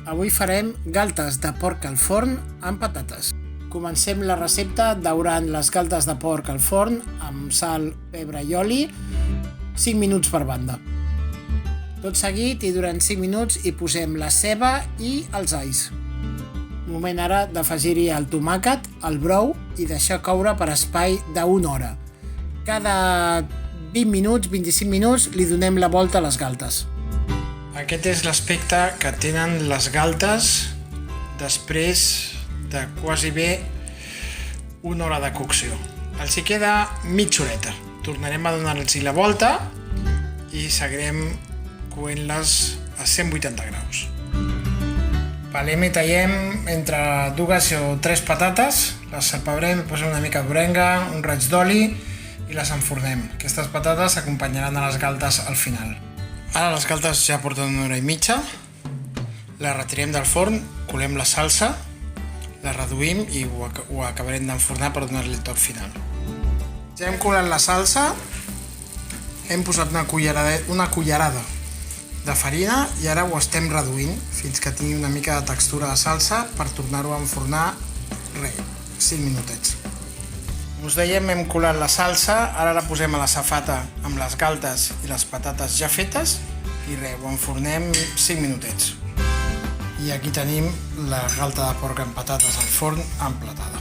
Avui farem galtes de porc al forn amb patates. Comencem la recepta daurant les galtes de porc al forn amb sal, pebre i oli, 5 minuts per banda. Tot seguit i durant 5 minuts hi posem la ceba i els alls. Moment ara d'afegir-hi el tomàquet, el brou i deixar coure per espai d'1 hora. Cada 20 minuts, 25 minuts li donem la volta a les galtes. Aquest és l'aspecte que tenen les galtes després de quasi bé 1 hora de cocció. Els hi queda mitja horeta. Tornarem a donar-los la volta i seguirem coent-les a 180 graus. Pelem i tallem entre 2 o 3 patates, les salpebrem, posem una mica d'orenga, un raig d'oli i les enfornem. Aquestes patates s'acompanyaran a les galtes al final. Ara les galtes ja porten 1 hora i mitja, les retirem del forn, colem la salsa, la reduïm i ho acabarem d'enfornar per donar-li el toc final. Ja hem colat la salsa, hem posat una cullerada de farina i ara ho estem reduint fins que tingui una mica de textura de salsa per tornar-ho a enfornar 5 minutets. Us dèiem, hem colat la salsa, ara la posem a la safata amb les galtes i les patates ja fetes i ho enfornem 5 minutets. I aquí tenim la galta de porc amb patates al forn emplatada.